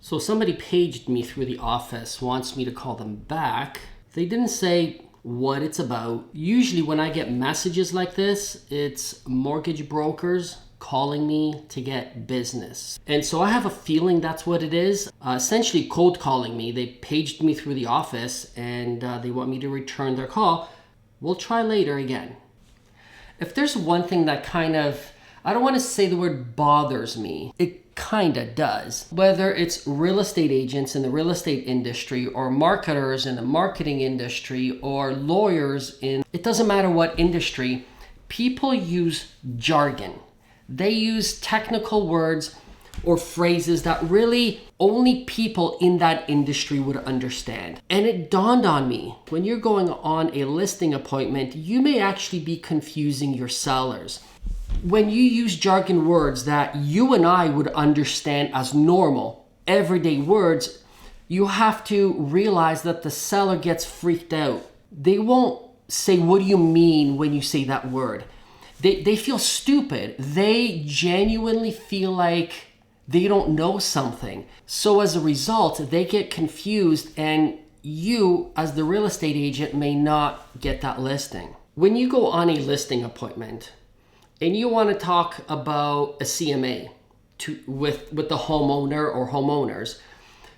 So somebody paged me through the office, wants me to call them back. They didn't say what it's about. Usually when I get messages like this, it's mortgage brokers calling me to get business. And so I have a feeling that's what it is. Essentially cold calling me. They paged me through the office and they want me to return their call. We'll try later again. If there's one thing that kind of, I don't want to say the word bothers me, it kind of does. Whether it's real estate agents in the real estate industry or marketers in the marketing industry or lawyers in, it doesn't matter what industry, people use jargon. They use technical words or phrases that really only people in that industry would understand. And it dawned on me, when you're going on a listing appointment, you may actually be confusing your sellers. When you use jargon words that you and I would understand as normal, everyday words, you have to realize that the seller gets freaked out. They won't say, what do you mean when you say that word? They feel stupid. They genuinely feel like they don't know something. So as a result, they get confused and you, as the real estate agent, may not get that listing. When you go on a listing appointment and you want to talk about a CMA with the homeowner or homeowners,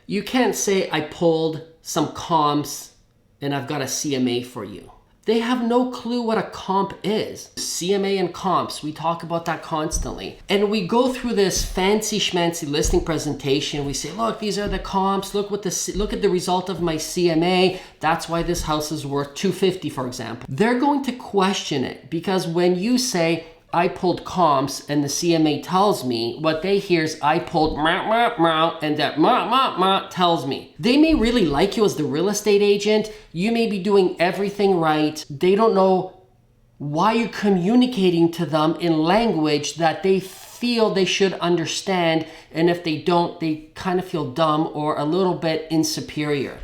you can't say, I pulled some comps and I've got a CMA for you. They have no clue what a comp is. CMA and comps, we talk about that constantly. And we go through this fancy schmancy listing presentation. We say, look, these are the comps. Look at the result of my CMA. That's why this house is worth $250, for example. They're going to question it because when you say, I pulled comps and the CMA tells me, what they hear is I pulled and that tells me. They may really like you as the real estate agent. You may be doing everything right. They don't know why you're communicating to them in language that they feel they should understand. And if they don't, they kind of feel dumb or a little bit insuperior.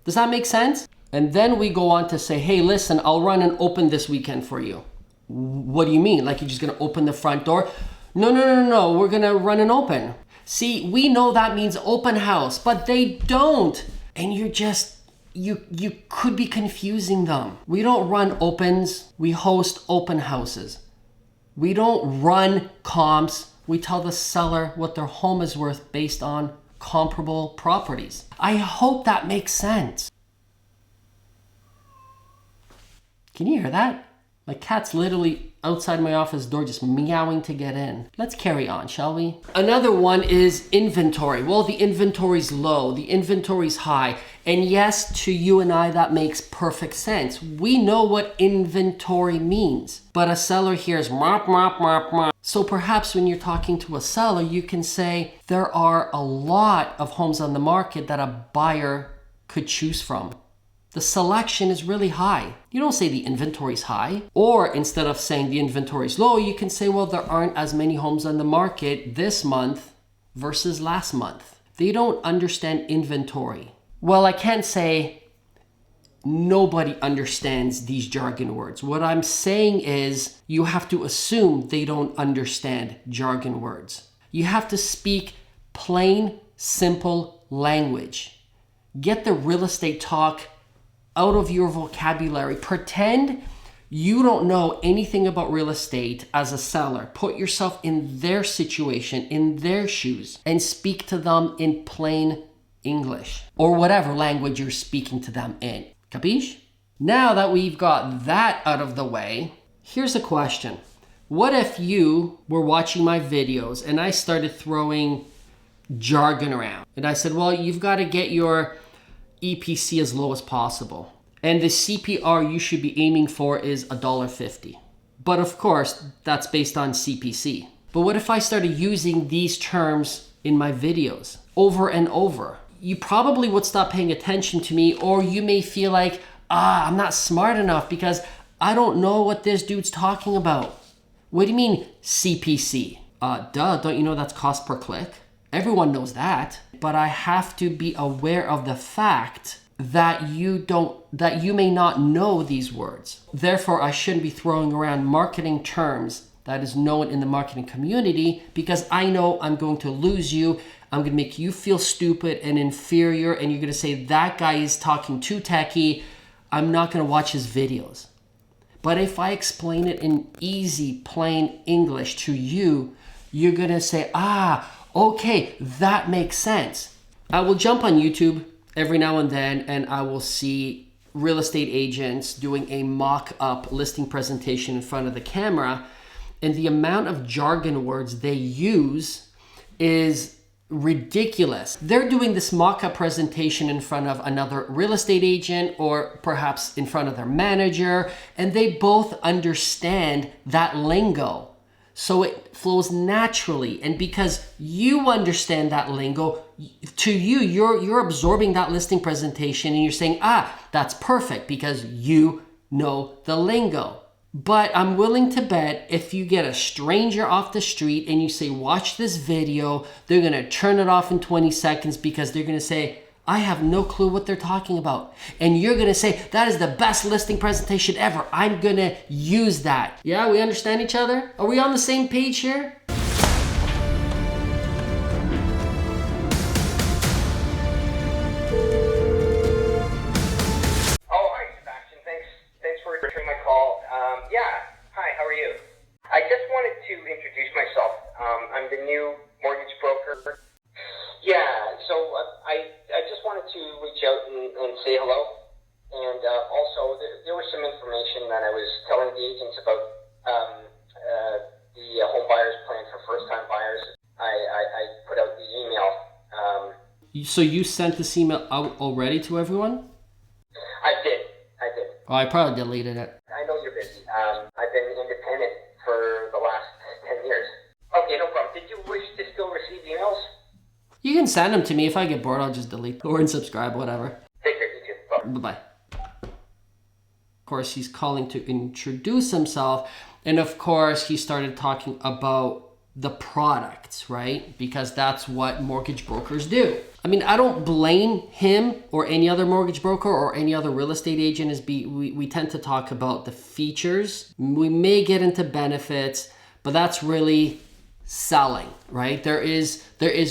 Does that make sense? And then we go on to say, hey, listen, I'll run and open this weekend for you. What do you mean? Like you're just going to open the front door? No. We're going to run and open. See, we know that means open house, but they don't. And you could be confusing them. We don't run opens. We host open houses. We don't run comps. We tell the seller what their home is worth based on comparable properties. I hope that makes sense. Can you hear that? My cat's literally outside my office door just meowing to get in. Let's carry on, shall we? Another one is inventory. Well, the inventory's low, the inventory's high. And yes, to you and I, that makes perfect sense. We know what inventory means, but a seller hears mop, mop, mop, mop. So perhaps when you're talking to a seller, you can say, there are a lot of homes on the market that a buyer could choose from. The selection is really high. You don't say the inventory is high. Or instead of saying the inventory is low, you can say, well, there aren't as many homes on the market this month versus last month. They don't understand inventory. Well, I can't say nobody understands these jargon words. What I'm saying is you have to assume they don't understand jargon words. You have to speak plain, simple language. Get the real estate talk out of your vocabulary. Pretend you don't know anything about real estate as a seller. Put yourself in their situation, in their shoes, and speak to them in plain English or whatever language you're speaking to them in. Capiche? Now that we've got that out of the way, here's a question. What if you were watching my videos and I started throwing jargon around? And I said, well, you've got to get your EPC as low as possible. And the CPR you should be aiming for is $1.50. But of course, that's based on CPC. But what if I started using these terms in my videos over and over? You probably would stop paying attention to me, or you may feel like, I'm not smart enough because I don't know what this dude's talking about. What do you mean CPC? Don't you know that's cost per click? Everyone knows that, but I have to be aware of the fact that you may not know these words. Therefore, I shouldn't be throwing around marketing terms that is known in the marketing community because I know I'm going to lose you. I'm gonna make you feel stupid and inferior, and you're gonna say that guy is talking too techy. I'm not gonna watch his videos. But if I explain it in easy, plain English to you, you're gonna say, ah, okay, that makes sense. I will jump on YouTube every now and then, and I will see real estate agents doing a mock-up listing presentation in front of the camera, and the amount of jargon words they use is ridiculous. They're doing this mock-up presentation in front of another real estate agent or perhaps in front of their manager, and they both understand that lingo. So it flows naturally. And because you understand that lingo, to you, you're absorbing that listing presentation and you're saying, ah, that's perfect because you know the lingo. But I'm willing to bet if you get a stranger off the street and you say, watch this video, they're gonna turn it off in 20 seconds because they're gonna say, I have no clue what they're talking about. And you're gonna say, that is the best listing presentation ever. I'm gonna use that. Yeah, we understand each other? Are we on the same page here? I'm the new mortgage broker. Yeah, so I just wanted to reach out and say hello. And also, there was some information that I was telling the agents about the home buyers plan for first-time buyers. I put out the email. So you sent this email out already to everyone? I did. Oh, I probably deleted it. I know you're busy. I've been independent for the last 10 years. Okay, no problem. Did you wish to still receive emails? You can send them to me. If I get bored, I'll just delete or unsubscribe, whatever. Take care, you too. Bye. Bye-bye. Of course, he's calling to introduce himself. And of course, he started talking about the products, right? Because that's what mortgage brokers do. I mean, I don't blame him or any other mortgage broker or any other real estate agent. We tend to talk about the features. We may get into benefits, but that's really selling, right? There is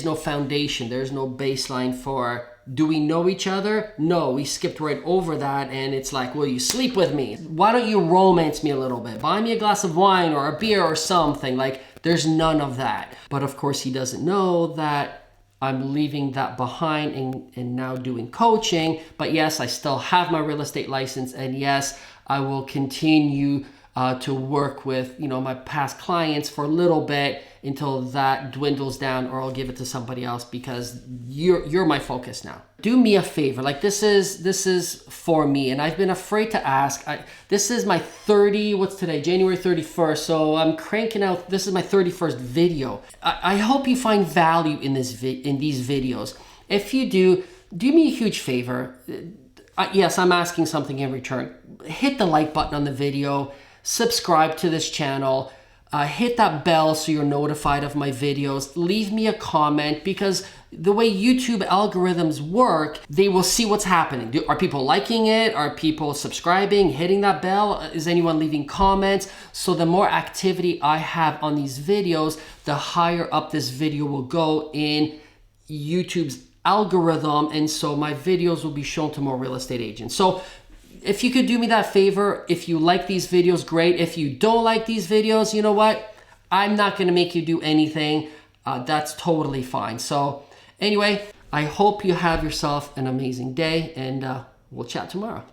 no foundation. There's no baseline for, do we know each other? No, we skipped right over that. And it's like, will you sleep with me? Why don't you romance me a little bit? Buy me a glass of wine or a beer or something. Like, there's none of that. But of course, he doesn't know that I'm leaving that behind and now doing coaching. But yes, I still have my real estate license. And yes, I will continue to work with, my past clients for a little bit until that dwindles down, or I'll give it to somebody else because you're my focus now. Do me a favor. Like, this is for me, and I've been afraid to ask. This is my what's today? January 31st. So I'm cranking out. This is my 31st video. I hope you find value in these videos. If you do me a huge favor. Yes, I'm asking something in return. Hit the like button on the video. Subscribe to this channel, hit that bell so you're notified of my videos, leave me a comment, because the way YouTube algorithms work, they will see what's happening. Are people liking it? Are people subscribing, hitting that bell? Is anyone leaving comments? So the more activity I have on these videos, the higher up this video will go in YouTube's algorithm, and so my videos will be shown to more real estate agents. So if you could do me that favor, if you like these videos, great. If you don't like these videos, you know what? I'm not gonna make you do anything. That's totally fine. So anyway, I hope you have yourself an amazing day, and we'll chat tomorrow.